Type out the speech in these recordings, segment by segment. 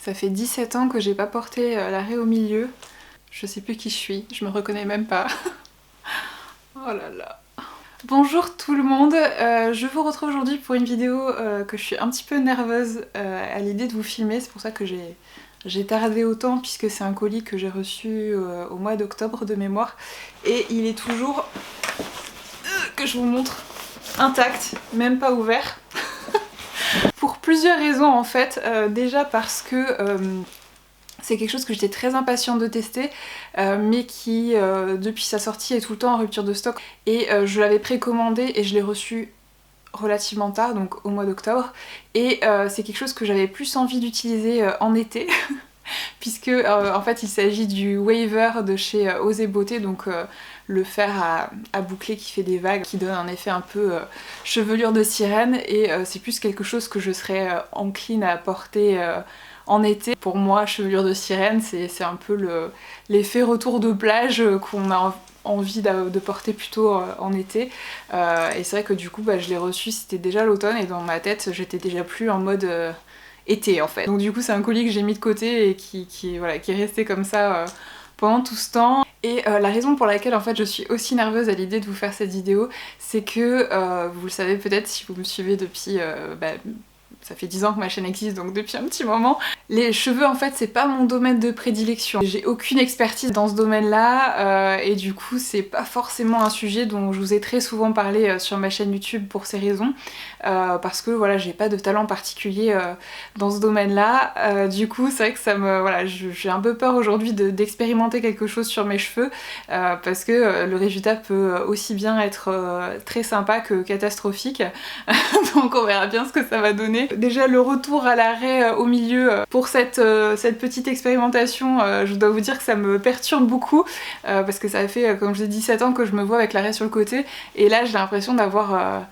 Ça fait 17 ans que j'ai pas porté l'arrêt au milieu. Je sais plus qui je suis, je me reconnais même pas. Oh là là. Bonjour tout le monde, je vous retrouve aujourd'hui pour une vidéo que je suis un petit peu nerveuse à l'idée de vous filmer. C'est pour ça que j'ai tardé autant, puisque c'est un colis que j'ai reçu au mois d'octobre de mémoire. Et il est toujours, que je vous montre, intact, même pas ouvert. Pour plusieurs raisons en fait. Déjà parce que c'est quelque chose que j'étais très impatiente de tester, mais qui depuis sa sortie est tout le temps en rupture de stock. Et je l'avais précommandé et je l'ai reçu relativement tard, donc au mois d'octobre. Et c'est quelque chose que j'avais plus envie d'utiliser en été. Puisque en fait il s'agit du Waver de chez Osé Beauté, donc le fer à boucler qui fait des vagues, qui donne un effet un peu chevelure de sirène, et c'est plus quelque chose que je serais encline à porter en été. Pour moi, chevelure de sirène, c'est un peu l'effet retour de plage qu'on a envie de porter plutôt en été. Et c'est vrai que du coup je l'ai reçu, c'était déjà l'automne, et dans ma tête j'étais déjà plus en mode été en fait. Donc du coup c'est un colis que j'ai mis de côté et qui est resté comme ça pendant tout ce temps. Et la raison pour laquelle en fait je suis aussi nerveuse à l'idée de vous faire cette vidéo, c'est que vous le savez peut-être si vous me suivez depuis ça fait 10 ans que ma chaîne existe, donc depuis un petit moment. Les cheveux en fait c'est pas mon domaine de prédilection. J'ai aucune expertise dans ce domaine là et du coup c'est pas forcément un sujet dont je vous ai très souvent parlé sur ma chaîne YouTube pour ces raisons. Parce que voilà, j'ai pas de talent particulier dans ce domaine là. Du coup c'est vrai que ça me... Voilà, j'ai un peu peur aujourd'hui d'expérimenter quelque chose sur mes cheveux parce que le résultat peut aussi bien être très sympa que catastrophique. Donc on verra bien ce que ça va donner. Déjà le retour à l'arrêt au milieu pour cette petite expérimentation, je dois vous dire que ça me perturbe beaucoup parce que ça fait comme je l'ai dit 17 ans que je me vois avec l'arrêt sur le côté, et là j'ai l'impression d'avoir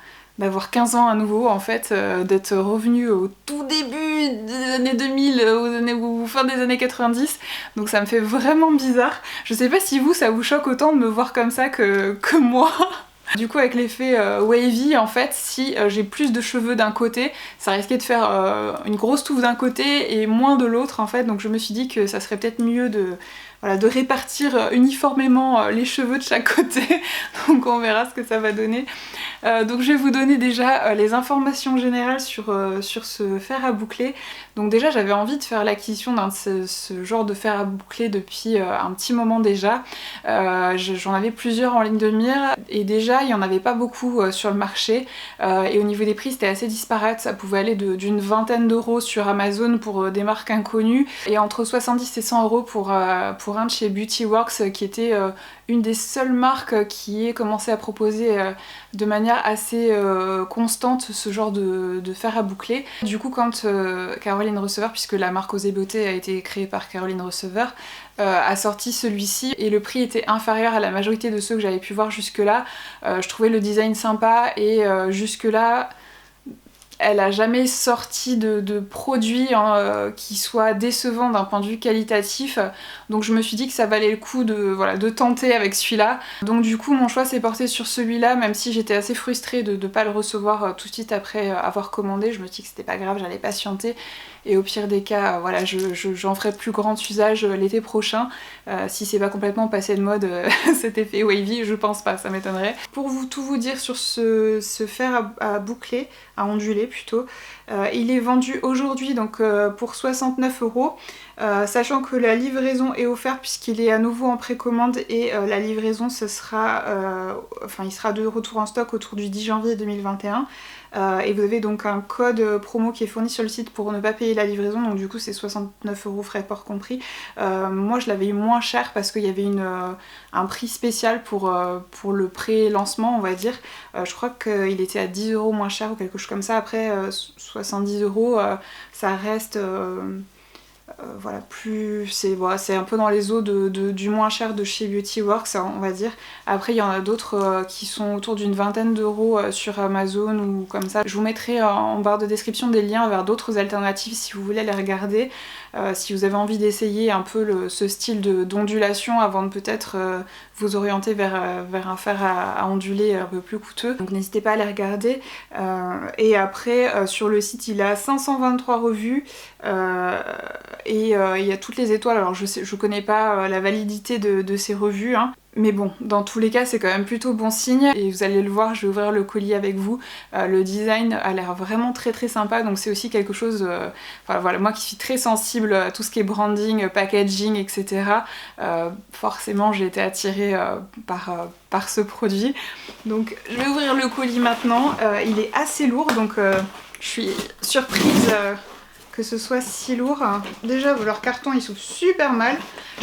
15 ans à nouveau en fait, d'être revenue au tout début des années 2000, ou fin des années 90, donc ça me fait vraiment bizarre. Je sais pas si vous ça vous choque autant de me voir comme ça que moi. Du coup avec l'effet wavy en fait, si j'ai plus de cheveux d'un côté, ça risquait de faire une grosse touffe d'un côté et moins de l'autre en fait, donc je me suis dit que ça serait peut-être mieux de répartir uniformément les cheveux de chaque côté. Donc on verra ce que ça va donner. Donc je vais vous donner déjà les informations générales sur ce fer à boucler. Donc déjà j'avais envie de faire l'acquisition d'un de ce genre de fer à boucler depuis un petit moment déjà. J'en avais plusieurs en ligne de mire et déjà il n'y en avait pas beaucoup sur le marché, et au niveau des prix c'était assez disparate. Ça pouvait aller d'une vingtaine d'euros sur Amazon pour des marques inconnues et entre 70 et 100 euros pour un de chez Beauty Works qui était une des seules marques qui ait commencé à proposer de manière assez constante ce genre de fer à boucler. Du coup quand Caroline Receveur, puisque la marque Osé Beauté a été créée par Caroline Receveur, a sorti celui-ci et le prix était inférieur à la majorité de ceux que j'avais pu voir jusque là. Je trouvais le design sympa et jusque là elle a jamais sorti de produit qui soit décevant d'un point de vue qualitatif, donc je me suis dit que ça valait le coup de tenter avec celui-là. Donc du coup mon choix s'est porté sur celui-là, même si j'étais assez frustrée de ne pas le recevoir tout de suite après avoir commandé. Je me suis dit que c'était pas grave, j'allais patienter et au pire des cas voilà, j'en ferai plus grand usage l'été prochain, si c'est pas complètement passé de mode cet effet wavy, je pense pas, ça m'étonnerait. Pour tout vous dire sur ce fer à boucler, à onduler plutôt, il est vendu aujourd'hui donc pour 69 €, sachant que la livraison est offerte puisqu'il est à nouveau en précommande, et la livraison il sera de retour en stock autour du 10 janvier 2021. Et vous avez donc un code promo qui est fourni sur le site pour ne pas payer la livraison, donc du coup c'est 69 € frais port compris. Moi je l'avais eu moins cher parce qu'il y avait un prix spécial pour le pré-lancement on va dire. Je crois qu'il était à 10 € moins cher ou quelque chose comme ça. Après 70 €, ça reste... voilà, c'est un peu dans les eaux du moins cher de chez Beauty Works on va dire. Après il y en a d'autres qui sont autour d'une vingtaine d'euros sur Amazon ou comme ça. Je vous mettrai en barre de description des liens vers d'autres alternatives si vous voulez les regarder, si vous avez envie d'essayer un peu ce style d'ondulation avant de peut-être vous orienter vers un fer à onduler un peu plus coûteux. Donc n'hésitez pas à les regarder. Et après sur le site il a 523 revues il y a toutes les étoiles. Alors je connais pas la validité de ces revues, hein. Mais bon, dans tous les cas, c'est quand même plutôt bon signe. Et vous allez le voir, je vais ouvrir le colis avec vous. Le design a l'air vraiment très très sympa. Donc c'est aussi quelque chose... voilà, moi qui suis très sensible à tout ce qui est branding, packaging, etc. Forcément, j'ai été attirée par ce produit. Donc je vais ouvrir le colis maintenant. Il est assez lourd, donc je suis surprise... que ce soit si lourd. Déjà, leur carton, il s'ouvre super mal.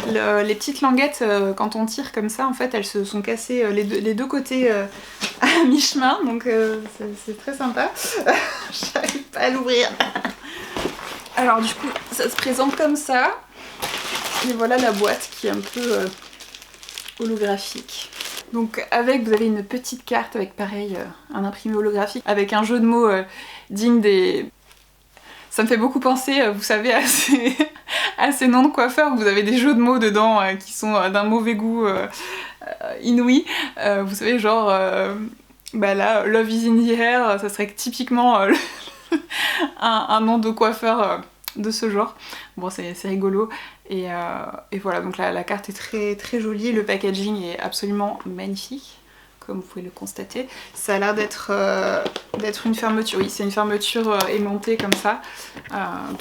Les petites languettes, quand on tire comme ça, en fait, elles se sont cassées les deux côtés à mi-chemin, donc c'est très sympa. J'arrive pas à l'ouvrir. Alors du coup, ça se présente comme ça. Et voilà la boîte qui est un peu holographique. Donc avec, vous avez une petite carte avec pareil, un imprimé holographique, avec un jeu de mots digne des... Ça me fait beaucoup penser, vous savez, à ces noms de coiffeurs où vous avez des jeux de mots dedans qui sont d'un mauvais goût inouï. Vous savez, genre, bah là, Love is in the air, ça serait typiquement un nom de coiffeur de ce genre. Bon, c'est rigolo. Et voilà, donc la carte est très, très jolie, le packaging est absolument magnifique. Comme vous pouvez le constater. Ça a l'air d'être une fermeture, oui c'est une fermeture aimantée comme ça.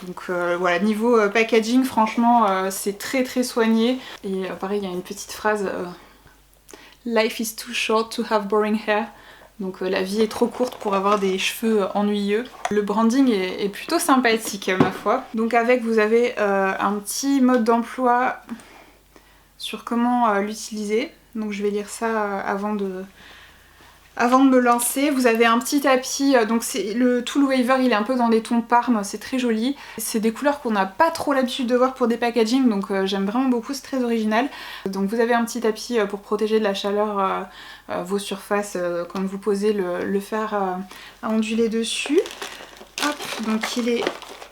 Donc voilà, niveau packaging franchement c'est très très soigné. Et pareil il y a une petite phrase Life is too short to have boring hair. Donc la vie est trop courte pour avoir des cheveux ennuyeux. Le branding est plutôt sympathique ma foi. Donc avec vous avez un petit mode d'emploi sur comment l'utiliser. Donc je vais lire ça avant de me lancer. Vous avez un petit tapis, donc le Tool Waver, il est un peu dans des tons parme, c'est très joli. C'est des couleurs qu'on n'a pas trop l'habitude de voir pour des packaging, donc j'aime vraiment beaucoup, c'est très original. Donc vous avez un petit tapis pour protéger de la chaleur vos surfaces quand vous posez le fer à onduler dessus. Hop, donc il est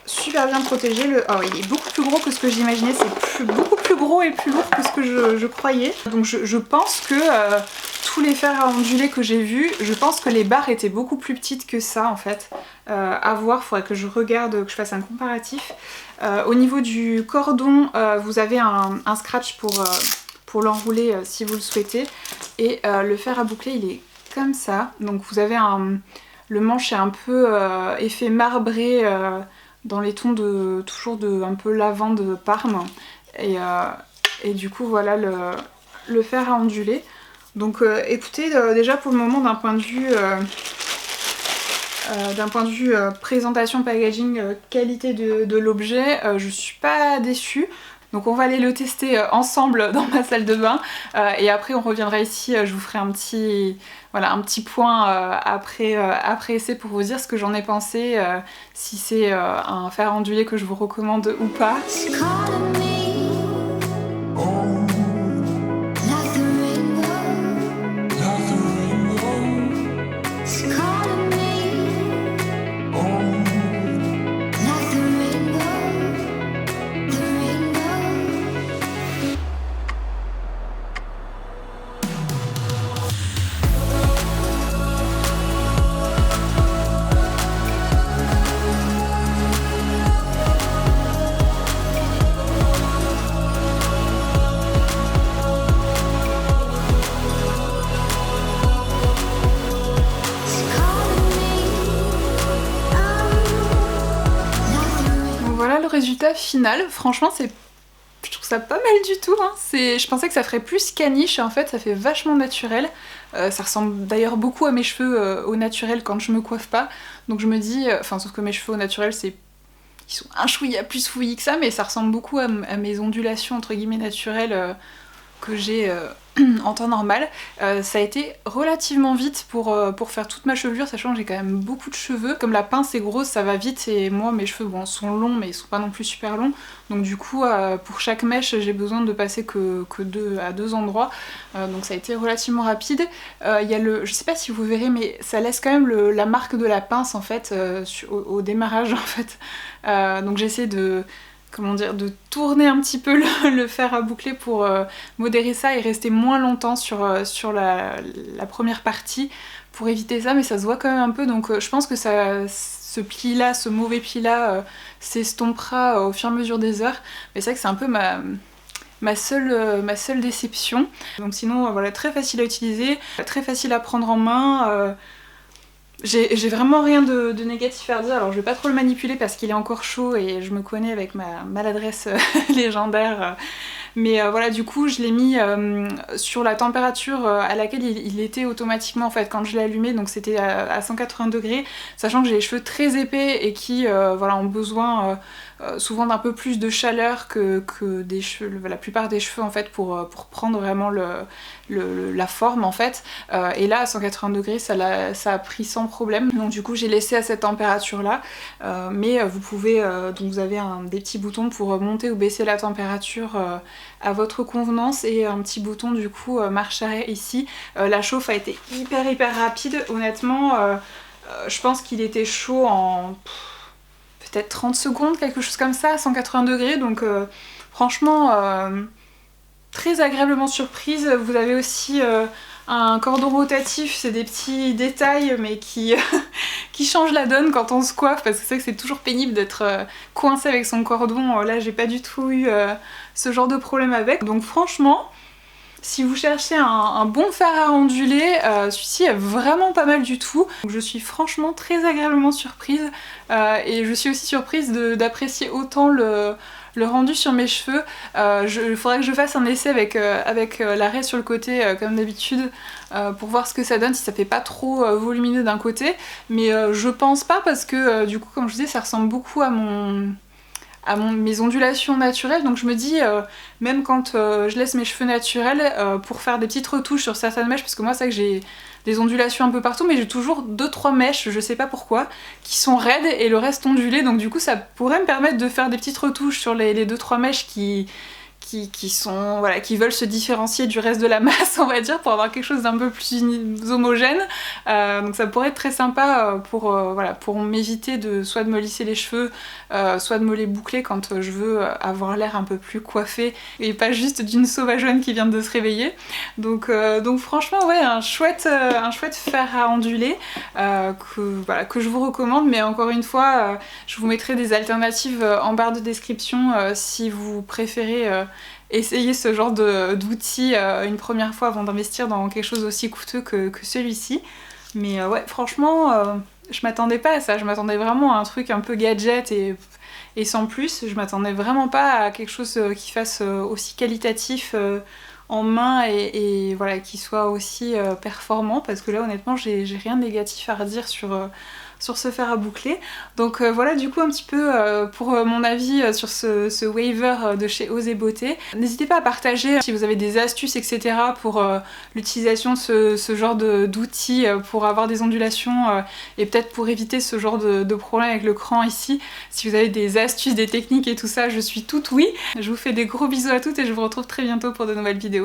super bien protégé. Oh, il est beaucoup plus gros que ce que j'imaginais, c'est beaucoup plus gros et plus lourd que ce que je croyais. Donc je pense que tous les fers à onduler que j'ai vus, je pense que les barres étaient beaucoup plus petites que ça en fait. À voir, faudrait que je regarde, que je fasse un comparatif. Au niveau du cordon, vous avez un scratch pour l'enrouler si vous le souhaitez. Et le fer à boucler, il est comme ça. Donc vous avez le manche est un peu effet marbré, dans les tons toujours de un peu lavande parme. Et du coup voilà le fer à onduler. Donc écoutez, déjà pour le moment d'un point de vue présentation, packaging, qualité de l'objet, je suis pas déçue. Donc on va aller le tester ensemble dans ma salle de bain et après on reviendra ici, je vous ferai un petit point après essai pour vous dire ce que j'en ai pensé, si c'est un fer à onduler que je vous recommande ou pas. Résultat final, franchement je trouve ça pas mal du tout, hein. Je pensais que ça ferait plus caniche, en fait ça fait vachement naturel. Ça ressemble d'ailleurs beaucoup à mes cheveux au naturel quand je me coiffe pas, donc je me dis, sauf que mes cheveux au naturel ils sont un chouïa plus fouillis que ça, mais ça ressemble beaucoup à mes ondulations entre guillemets naturelles que j'ai en temps normal. Ça a été relativement vite pour faire toute ma chevelure, sachant que j'ai quand même beaucoup de cheveux. Comme la pince est grosse, ça va vite, et moi mes cheveux sont longs mais ils sont pas non plus super longs. Donc du coup pour chaque mèche j'ai besoin de passer que à deux endroits. Donc ça a été relativement rapide. Il y a je sais pas si vous verrez, mais ça laisse quand même la marque de la pince en fait au démarrage en fait. Donc j'essaie de tourner un petit peu le fer à boucler pour modérer ça et rester moins longtemps sur la première partie pour éviter ça, mais ça se voit quand même un peu, donc je pense que ce pli là, ce mauvais pli là s'estompera au fur et à mesure des heures. Mais c'est vrai que c'est un peu ma seule déception. Donc sinon voilà, très facile à utiliser, très facile à prendre en main. J'ai vraiment rien de négatif à dire. Alors je vais pas trop le manipuler parce qu'il est encore chaud et je me connais avec ma maladresse légendaire. Mais voilà, du coup je l'ai mis sur la température à laquelle il était automatiquement en fait quand je l'ai allumé, donc c'était à 180 degrés, sachant que j'ai les cheveux très épais et qui voilà, ont besoin souvent d'un peu plus de chaleur que des cheveux, la plupart des cheveux en fait pour prendre vraiment la forme en fait. Et là à 180 degrés ça a pris sans problème, donc du coup j'ai laissé à cette température là. Mais vous pouvez, donc vous avez des petits boutons pour monter ou baisser la température à votre convenance et un petit bouton du coup marche arrêt ici. La chauffe a été hyper rapide, honnêtement je pense qu'il était chaud en peut-être 30 secondes, quelque chose comme ça, à 180 degrés, donc franchement très agréablement surprise. Vous avez aussi un cordon rotatif, c'est des petits détails mais qui changent la donne quand on se coiffe, parce que c'est vrai que c'est toujours pénible d'être coincé avec son cordon. Là j'ai pas du tout eu ce genre de problème avec, donc franchement si vous cherchez un bon fer à onduler, celui-ci est vraiment pas mal du tout. Donc je suis franchement très agréablement surprise et je suis aussi surprise d'apprécier autant le rendu sur mes cheveux. Il faudrait que je fasse un essai avec l'arrêt sur le côté comme d'habitude pour voir ce que ça donne, si ça fait pas trop volumineux d'un côté. Mais je pense pas, parce que du coup comme je vous disais ça ressemble beaucoup à mes ondulations naturelles, donc je me dis même quand je laisse mes cheveux naturels pour faire des petites retouches sur certaines mèches, parce que moi c'est vrai que j'ai des ondulations un peu partout, mais j'ai toujours 2-3 mèches, je sais pas pourquoi, qui sont raides et le reste ondulé, donc du coup ça pourrait me permettre de faire des petites retouches sur les 2-3 mèches qui veulent se différencier du reste de la masse, on va dire, pour avoir quelque chose d'un peu plus homogène. Donc ça pourrait être très sympa pour m'éviter soit de me lisser les cheveux, soit de me les boucler quand je veux avoir l'air un peu plus coiffée et pas juste d'une sauvageonne qui vient de se réveiller. Donc franchement ouais, un chouette fer à onduler que je vous recommande, mais encore une fois je vous mettrai des alternatives en barre de description si vous préférez essayer ce genre d'outils une première fois avant d'investir dans quelque chose aussi coûteux que celui-ci. Mais ouais, franchement je m'attendais pas à ça, je m'attendais vraiment à un truc un peu gadget et sans plus. Je m'attendais vraiment pas à quelque chose qui fasse aussi qualitatif en main et voilà, qui soit aussi performant, parce que là honnêtement j'ai rien de négatif à redire sur ce fer à boucler. Donc voilà du coup un petit peu pour mon avis sur ce waver de chez Osé Beauté. N'hésitez pas à partager si vous avez des astuces etc pour l'utilisation de ce genre d'outils pour avoir des ondulations et peut-être pour éviter ce genre de problème avec le cran ici. Si vous avez des astuces, des techniques et tout ça, je suis toute oui. Je vous fais des gros bisous à toutes et je vous retrouve très bientôt pour de nouvelles vidéos.